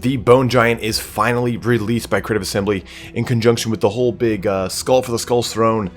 the Bone Giant is finally released by Creative Assembly in conjunction with the whole big Skull for the Skull's Throne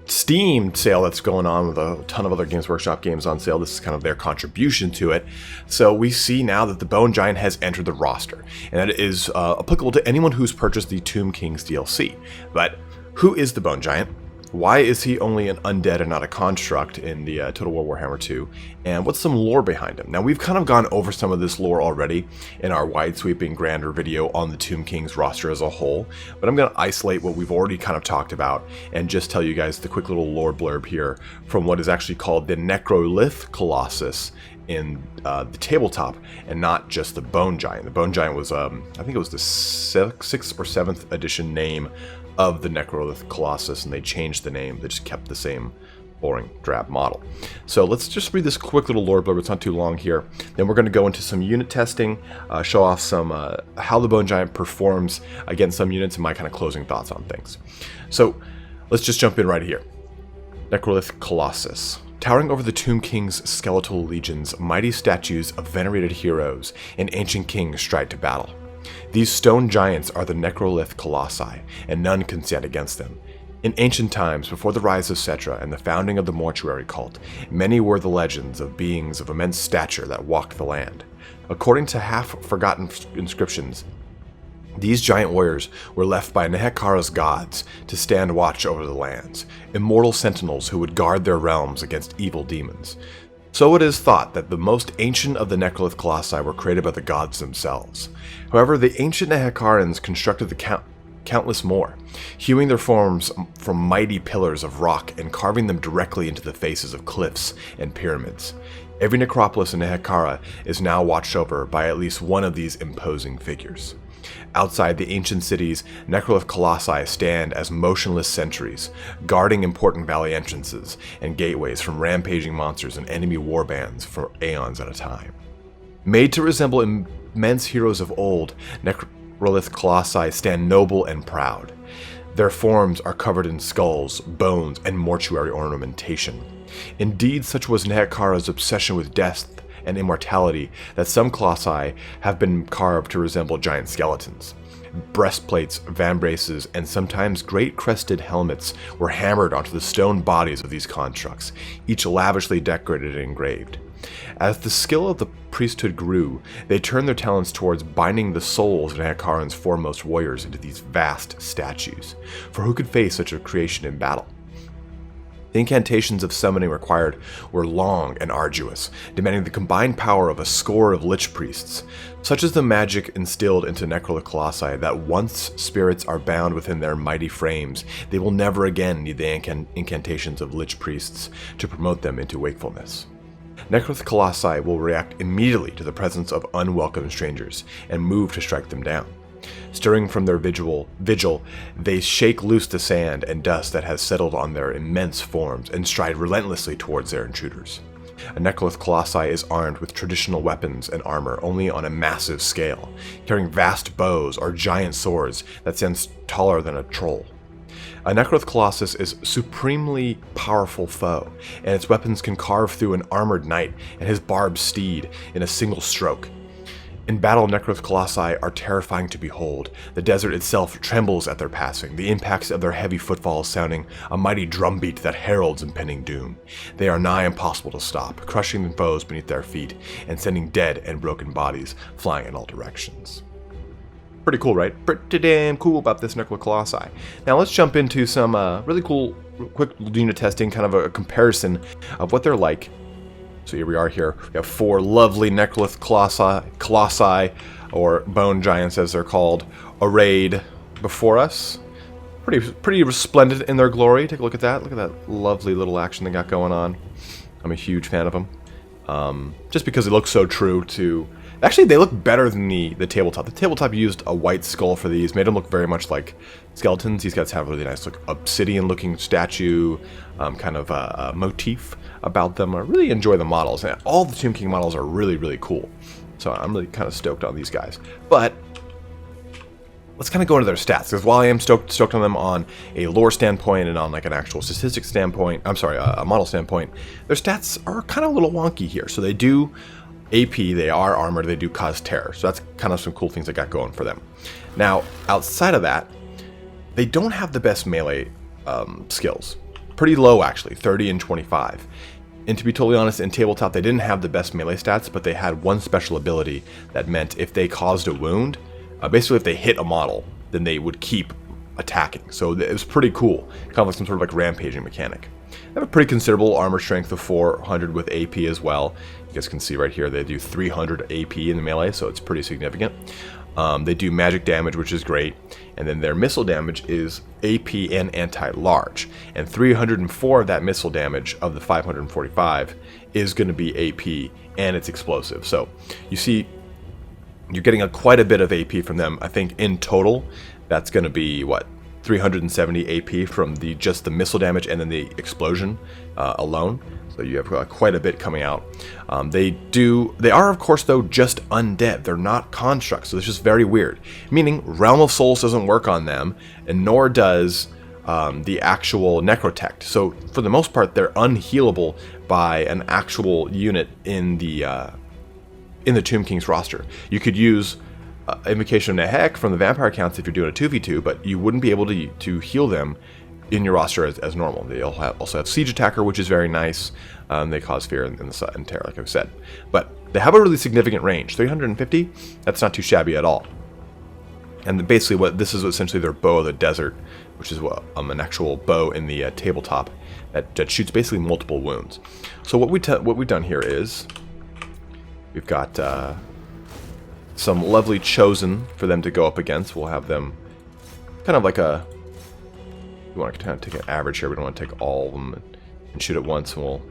Steam sale that's going on with a ton of other Games Workshop games on sale. This is kind of their contribution to it. So we see now that the Bone Giant has entered the roster, and that is applicable to anyone who's purchased the Tomb Kings DLC. But who is the Bone Giant? Why is he only an undead and not a construct in the Total War Warhammer 2? And what's some lore behind him? Now, we've kind of gone over some of this lore already in our wide-sweeping, grander video on the Tomb Kings roster as a whole, but I'm going to isolate what we've already kind of talked about and just tell you guys the quick little lore blurb here from what is actually called the Necrolith Colossus in the tabletop, and not just the Bone Giant. The Bone Giant was, I think it was the 6th or 7th edition name of the Necrolith Colossus, and they changed the name. They just kept the same boring drab model. So let's just read this quick little lore blurb. It's not too long here. Then we're going to go into some unit testing, show off some how the Bone Giant performs against some units, and my kind of closing thoughts on things. So let's just jump in right here. Necrolith Colossus. Towering over the Tomb King's skeletal legions, mighty statues of venerated heroes and ancient kings stride to battle. These stone giants are the Necrolith Colossi, and none can stand against them. In ancient times, before the rise of Cetra and the founding of the mortuary cult, many were the legends of beings of immense stature that walked the land. According to half-forgotten inscriptions, these giant warriors were left by Nehekara's gods to stand watch over the lands, immortal sentinels who would guard their realms against evil demons. So it is thought that the most ancient of the Necrolith Colossi were created by the gods themselves. However, the ancient Nehekarans constructed the countless more, hewing their forms from mighty pillars of rock and carving them directly into the faces of cliffs and pyramids. Every necropolis in Nehekara is now watched over by at least one of these imposing figures. Outside the ancient cities, Necrolith Colossi stand as motionless sentries, guarding important valley entrances and gateways from rampaging monsters and enemy warbands for aeons at a time. Made to resemble immense heroes of old, Necrolith Colossi stand noble and proud. Their forms are covered in skulls, bones, and mortuary ornamentation. Indeed, such was Nehekara's obsession with death and immortality that some colossi have been carved to resemble giant skeletons. Breastplates, vambraces, and sometimes great crested helmets were hammered onto the stone bodies of these constructs, each lavishly decorated and engraved. As the skill of the priesthood grew, they turned their talents towards binding the souls of Nehekaran's foremost warriors into these vast statues, for who could face such a creation in battle? The incantations of summoning required were long and arduous, demanding the combined power of a score of lich priests. Such is the magic instilled into Necrolith Colossi that once spirits are bound within their mighty frames, they will never again need the incantations of lich priests to promote them into wakefulness. Necrolith Colossi will react immediately to the presence of unwelcome strangers and move to strike them down. Stirring from their vigil, they shake loose the sand and dust that has settled on their immense forms and stride relentlessly towards their intruders. A Necrolith Colossi is armed with traditional weapons and armor only on a massive scale, carrying vast bows or giant swords that stand taller than a troll. A Necrolith Colossus is a supremely powerful foe, and its weapons can carve through an armored knight and his barbed steed in a single stroke. In battle, Necrolith Colossi are terrifying to behold. The desert itself trembles at their passing, the impacts of their heavy footfalls sounding a mighty drumbeat that heralds impending doom. They are nigh impossible to stop, crushing the foes beneath their feet and sending dead and broken bodies flying in all directions. Pretty cool, right? Pretty damn cool about this Necrolith Colossi. Now let's jump into some really cool, quick unit testing, kind of a comparison of what they're like. So here we are here. We have 4 lovely Necrolith Colossi, or Bone Giants as they're called, arrayed before us. Pretty resplendent in their glory. Take a look at that. Look at that lovely little action they got going on. I'm a huge fan of them. Just because it looks so true to... Actually, they look better than the tabletop. The tabletop used a white skull for these, made them look very much like skeletons. These guys have a really nice, obsidian-looking statue, kind of a motif about them. I really enjoy the models, and all the Tomb King models are really, really cool. So I'm really kind of stoked on these guys. But let's kind of go into their stats, because while I am stoked on them on a lore standpoint and on like an actual statistics standpoint, a model standpoint, their stats are kind of a little wonky here. So they do AP, they are armored, they do cause terror. So that's kind of some cool things I got going for them. Now, outside of that, they don't have the best melee skills. Pretty low, actually, 30 and 25. And to be totally honest, in tabletop, they didn't have the best melee stats, but they had one special ability that meant if they caused a wound, basically if they hit a model, then they would keep attacking. So it was pretty cool, kind of like some sort of like rampaging mechanic. They have a pretty considerable armor strength of 400 with AP as well. You guys can see right here they do 300 AP in the melee, so it's pretty significant. They do magic damage, which is great, and then their missile damage is AP and anti-large. And 304 of that missile damage of the 545 is going to be AP and it's explosive. So you see, you're getting quite a bit of AP from them. I think in total, that's going to be what, 370 AP from just the missile damage and then the explosion alone. So you have quite a bit coming out. They are of course though just undead. They're not constructs, so it's just very weird. Meaning Realm of Souls doesn't work on them, and nor does the actual Necrotect. So for the most part, they're unhealable by an actual unit in the Tomb King's roster. You could use Invocation of Nehek from the Vampire Counts if you're doing a 2v2, but you wouldn't be able to heal them in your roster as normal. They also have Siege Attacker, which is very nice. They cause fear and terror, like I've said. But they have a really significant range. 350? That's not too shabby at all. And basically this is essentially their Bow of the Desert, which is an actual bow in the tabletop that shoots basically multiple wounds. So what we've done here is we've got some lovely Chosen for them to go up against. We'll have them kind of like we want to kind of take an average here. We don't want to take all of them and shoot at once, and we'll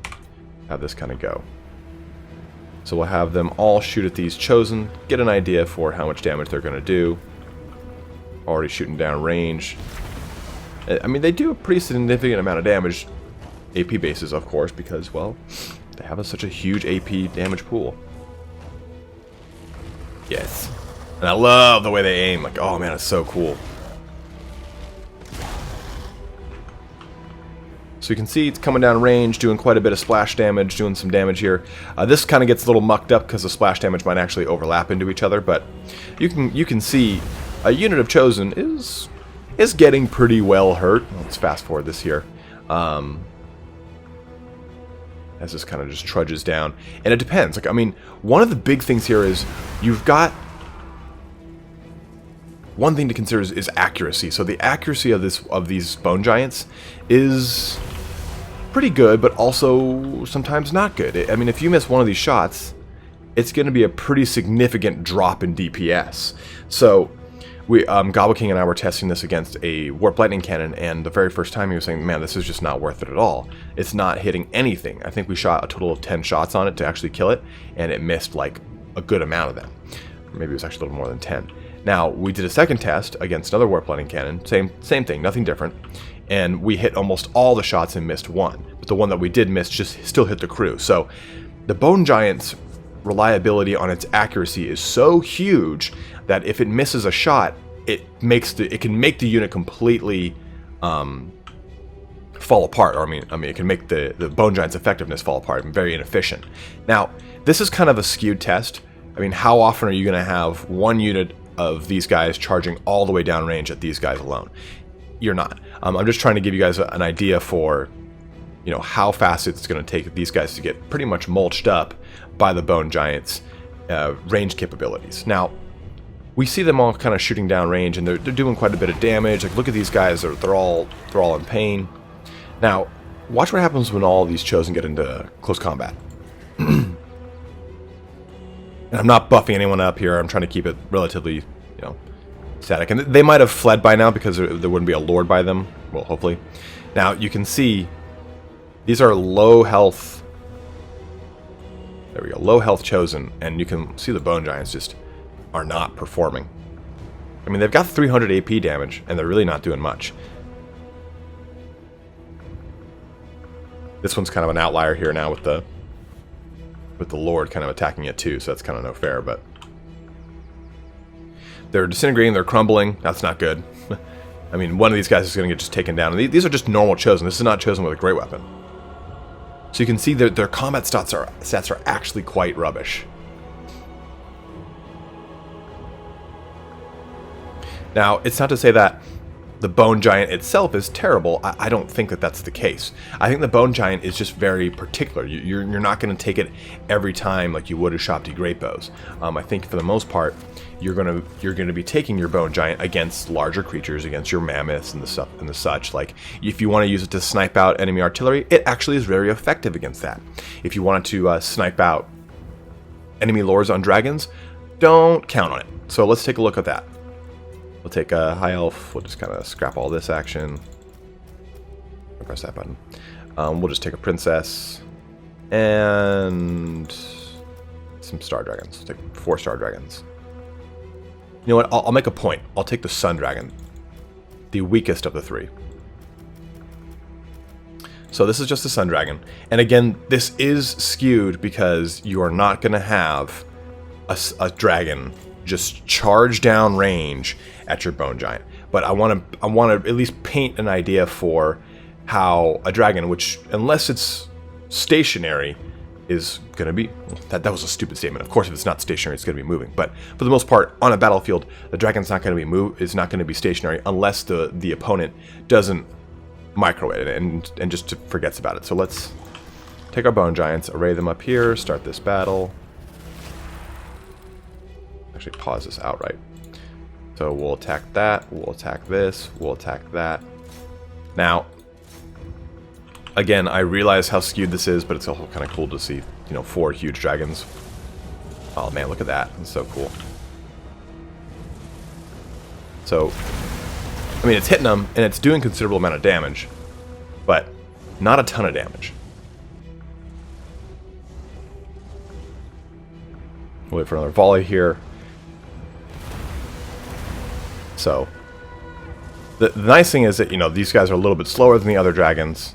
have this kind of go. So we'll have them all shoot at these Chosen, get an idea for how much damage they're going to do. Already shooting down range. I mean, they do a pretty significant amount of damage, AP bases, of course, because, well, they have such a huge AP damage pool. Yes. And I love the way they aim. Like, oh man, it's so cool. So you can see it's coming down range, doing quite a bit of splash damage, doing some damage here. This kind of gets a little mucked up because the splash damage might actually overlap into each other, but you can see a unit of Chosen is getting pretty well hurt. Let's fast forward this here. As this kind of just trudges down. And it depends. Like, I mean, one of the big things here is you've got one thing to consider is accuracy. So the accuracy of these bone giants is pretty good, but also sometimes not good. I mean, if you miss one of these shots, it's going to be a pretty significant drop in DPS. So Gobble King and I were testing this against a Warp Lightning Cannon, and the very first time he was saying, man, this is just not worth it at all. It's not hitting anything. I think we shot a total of 10 shots on it to actually kill it, and it missed like a good amount of them. Maybe it was actually a little more than 10. Now, we did a second test against another Warp Lightning Cannon, same thing, nothing different, and we hit almost all the shots and missed one. But the one that we did miss just still hit the crew. So the Bone Giant's reliability on its accuracy is so huge that if it misses a shot, it can make the unit completely fall apart. Or I mean, it can make the Bone Giant's effectiveness fall apart and very inefficient. Now, this is kind of a skewed test. I mean, how often are you going to have one unit of these guys charging all the way down range at these guys alone? You're not. I'm just trying to give you guys an idea for, how fast it's going to take these guys to get pretty much mulched up by the Bone Giant's range capabilities. Now, we see them all kind of shooting down range, and they're doing quite a bit of damage. Like, look at these guys; they're all in pain. Now, watch what happens when all of these Chosen get into close combat. And I'm not buffing anyone up here. I'm trying to keep it relatively, static. And they might have fled by now because there wouldn't be a lord by them. Well, hopefully. Now, you can see these are low health. There we go. Low health Chosen. And you can see the Bone Giants just are not performing. I mean, they've got 300 AP damage, and they're really not doing much. This one's kind of an outlier here now with the Lord kind of attacking it too, so that's kind of no fair, but they're disintegrating, they're crumbling. That's not good. I mean, one of these guys is going to get just taken down. And these are just normal Chosen. This is not Chosen with a great weapon. So you can see their combat stats are actually quite rubbish. Now, it's not to say that the Bone Giant itself is terrible. I don't think that that's the case. I think the Bone Giant is just very particular. You're not going to take it every time like you would a Shabti Great Bows. I think for the most part, you're gonna be taking your Bone Giant against larger creatures, against your mammoths and the such. Like if you want to use it to snipe out enemy artillery, it actually is very effective against that. If you wanted to snipe out enemy lords on dragons, don't count on it. So let's take a look at that. We'll take a high elf. We'll just kind of scrap all this action. Press that button. We'll just take a princess and some star dragons. We'll take 4 star dragons. You know what? I'll make a point. I'll take the sun dragon, the weakest of the 3. So this is just the sun dragon, and again, this is skewed because you are not going to have a dragon just charge down range at your Bone Giant. But I want to at least paint an idea for how a dragon, which unless it's stationary, is going to be. That was a stupid statement. Of course, if it's not stationary, it's going to be moving. But for the most part, on a battlefield, the dragon's not going to be is not going to be stationary unless the opponent doesn't micro it and just forgets about it. So let's take our Bone Giants, array them up here, start this battle. Actually pause this outright. So we'll attack that, we'll attack this, we'll attack that. Now, again, I realize how skewed this is, but it's also kind of cool to see, 4 huge dragons. Oh man, look at that. It's so cool. So, I mean, it's hitting them, and it's doing considerable amount of damage, but not a ton of damage. We'll wait for another volley here. So, the nice thing is that, these guys are a little bit slower than the other dragons.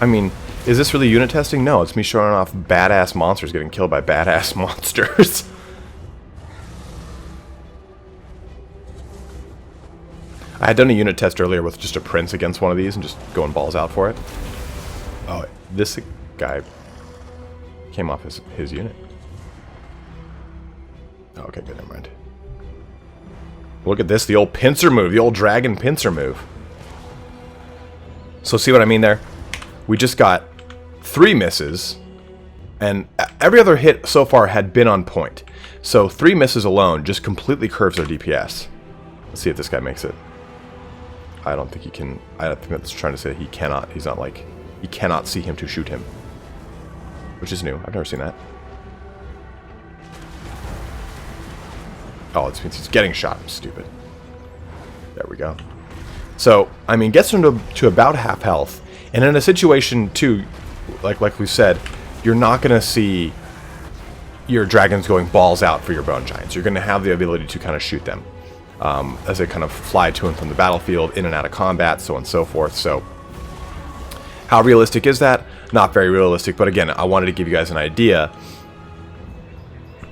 I mean, is this really unit testing? No, it's me showing off badass monsters getting killed by badass monsters. I had done a unit test earlier with just a prince against one of these and just going balls out for it. Oh, this guy came off his unit. Oh, okay, good, never mind. Look at this, the old pincer move, the old dragon pincer move. So see what I mean there? We just got 3 misses, and every other hit so far had been on point. So 3 misses alone just completely curves our DPS. Let's see if this guy makes it. I don't think he can. I don't think that's trying to say he cannot. He's not like, he cannot see him to shoot him. Which is new. I've never seen that. Oh, it means he's getting shot. I'm stupid. There we go. So, I mean, gets him to about half health. And in a situation, too, like we said, you're not going to see your dragons going balls out for your Bone Giants. You're going to have the ability to kind of shoot them as they kind of fly to and from the battlefield, in and out of combat, so on and so forth. So, how realistic is that? Not very realistic, but again, I wanted to give you guys an idea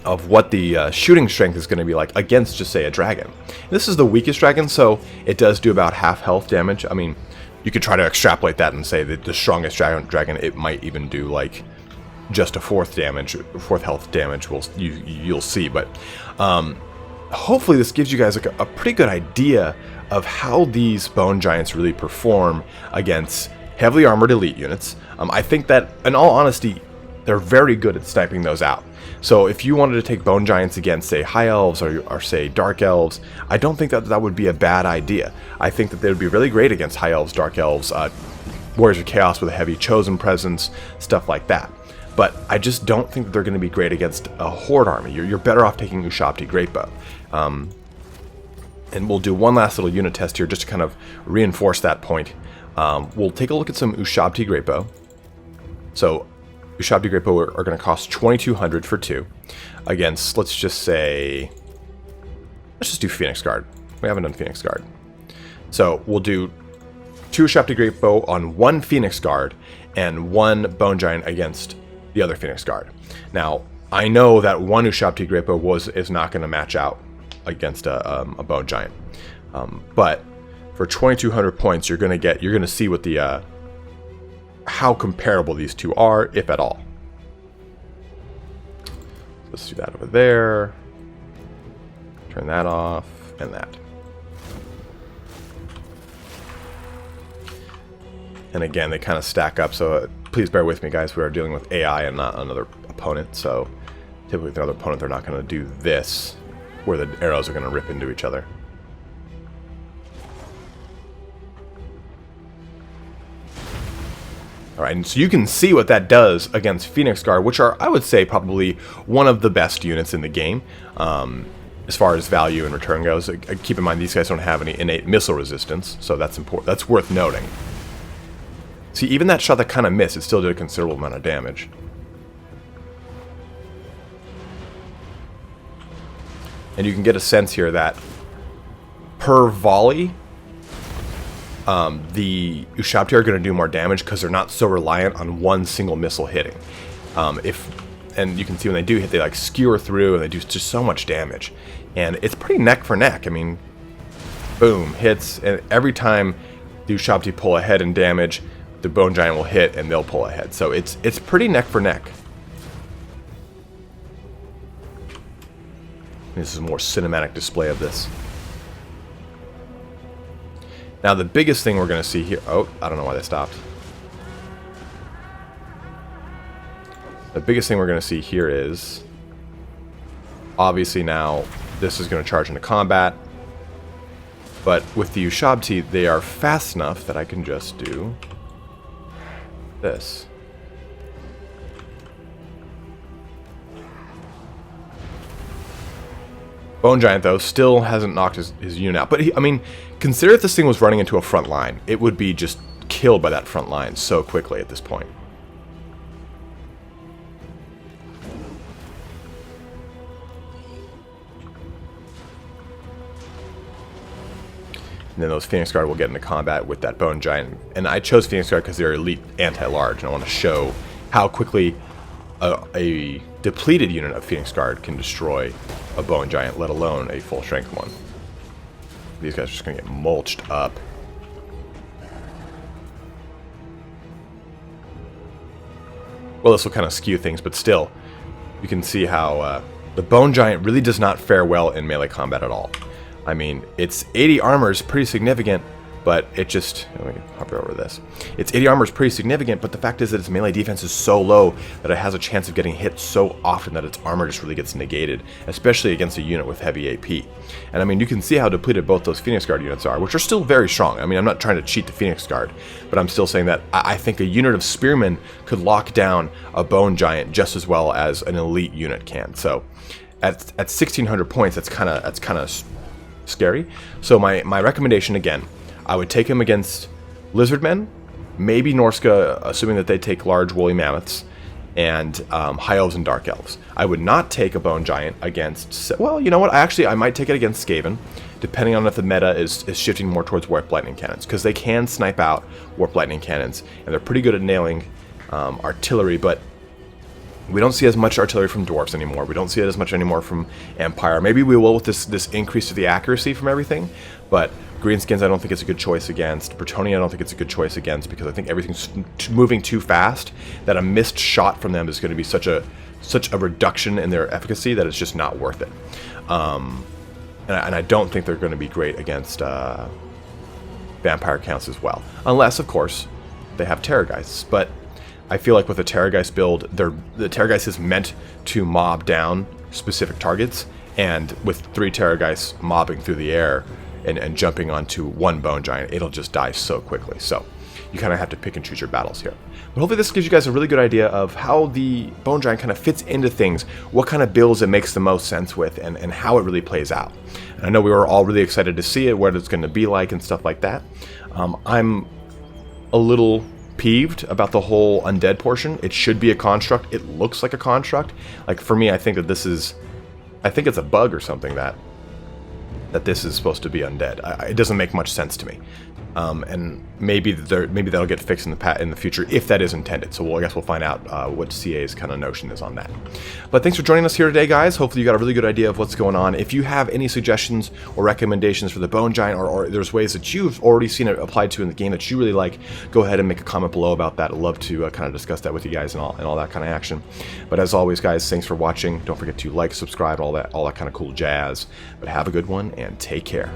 of what the shooting strength is going to be like against, just say, a dragon. This is the weakest dragon, so it does do about half health damage. I mean, you could try to extrapolate that and say that the strongest dragon, it might even do like just a 4th health damage. You'll see, but hopefully this gives you guys like a pretty good idea of how these Bone Giants really perform against heavily armored elite units. I think that, in all honesty, they're very good at sniping those out. So if you wanted to take Bone Giants against, say, High Elves or say, Dark Elves, I don't think that would be a bad idea. I think that they would be really great against High Elves, Dark Elves, Warriors of Chaos with a heavy Chosen presence, stuff like that. But I just don't think that they're going to be great against a Horde army. You're better off taking Ushabti Greatbow. And we'll do one last little unit test here just to kind of reinforce that point. We'll take a look at some Ushabti Greatbow. So, Ushabti Greatbow are going to cost 2,200 for 2 against, let's just do Phoenix Guard. We haven't done Phoenix Guard. So we'll do 2 Ushabti Greatbow on 1 Phoenix Guard and 1 Bone Giant against the other Phoenix Guard. Now, I know that 1 Ushabti Greatbow is not going to match out against a Bone Giant. But for 2,200 points, you're going to see what the how comparable these two are, if at all. do that over there. Turn that off, and that. And again, they kind of stack up, so please bear with me, guys. We are dealing with AI and not another opponent, so typically with another opponent, they're not going to do this, where the arrows are going to rip into each other. Alright, and so you can see what that does against Phoenix Guard, which are, I would say, probably one of the best units in the game, as far as value and return goes. Keep in mind, these guys don't have any innate missile resistance, so that's important. That's worth noting. See, even that shot that kind of missed, it still did a considerable amount of damage. And you can get a sense here that per volley, the Ushabti are going to do more damage because they're not so reliant on one single missile hitting. And you can see when they do hit, they like skewer through and they do just so much damage. And it's pretty neck for neck. I mean, boom, hits, and every time the Ushabti pull ahead in damage, the Bone Giant will hit and they'll pull ahead. So it's pretty neck for neck. This is a more cinematic display of this. Now the biggest thing we're going to see here... Oh, I don't know why they stopped. The biggest thing we're going to see here is... Obviously now, this is going to charge into combat. But with the Ushabti, they are fast enough that I can just do... this. Bone Giant, though, still hasn't knocked his unit out. But, I mean, consider if this thing was running into a front line. It would be just killed by that front line so quickly at this point. And then those Phoenix Guard will get into combat with that Bone Giant. And I chose Phoenix Guard because they're elite anti-large. And I want to show how quickly a depleted unit of Phoenix Guard can destroy a Bone Giant, let alone a full strength one. These guys are just going to get mulched up. Well, this will kind of skew things, but still, you can see how the Bone Giant really does not fare well in melee combat at all. I mean, its 80 armor is pretty significant, but it just... Let me hover over this. Its 80 armor is pretty significant, but the fact is that its melee defense is so low that it has a chance of getting hit so often that its armor just really gets negated, especially against a unit with heavy AP. And I mean, you can see how depleted both those Phoenix Guard units are, which are still very strong. I mean, I'm not trying to cheat the Phoenix Guard, but I'm still saying that I think a unit of Spearmen could lock down a Bone Giant just as well as an elite unit can. So, at 1,600 points, that's kind of scary. So my recommendation, again, I would take him against Lizardmen, maybe Norska, assuming that they take large woolly mammoths, and High Elves and Dark Elves. I would not take a Bone Giant against... Well, you know what? I might take it against Skaven, depending on if the meta is shifting more towards Warp Lightning Cannons, because they can snipe out Warp Lightning Cannons, and they're pretty good at nailing artillery, but we don't see as much artillery from Dwarves anymore. We don't see it as much anymore from Empire. Maybe we will with this increase to the accuracy from everything, but Greenskins I don't think it's a good choice against. Bretonnia I don't think it's a good choice against, because I think everything's moving too fast that a missed shot from them is going to be such a reduction in their efficacy that it's just not worth it. And I don't think they're going to be great against Vampire counts as well. Unless, of course, they have Terrorgeists. But I feel like with a Terrorgeist build, the Terrorgeist is meant to mob down specific targets, and with 3 Terrorgeists mobbing through the air and jumping onto one Bone Giant, it'll just die so quickly. So you kind of have to pick and choose your battles here. But hopefully this gives you guys a really good idea of how the Bone Giant kind of fits into things, what kind of builds it makes the most sense with, and how it really plays out. And I know we were all really excited to see it, what it's going to be like and stuff like that. I'm a little peeved about the whole undead portion. It should be a construct. It looks like a construct. Like, for me, I think that this is... I think it's a bug or something that this is supposed to be undead. It doesn't make much sense to me. and maybe that'll get fixed in the future if that is intended. So I guess we'll find out what CA's kind of notion is on that. But thanks for joining us here today, guys. Hopefully you got a really good idea of what's going on. If you have any suggestions or recommendations for the Bone Giant, or there's ways that you've already seen it applied to in the game that you really like, go ahead and make a comment below about that. I'd love to kind of discuss that with you guys and all that kind of action. But as always, guys, thanks for watching. Don't forget to like, subscribe, all that kind of cool jazz. But have a good one and take care.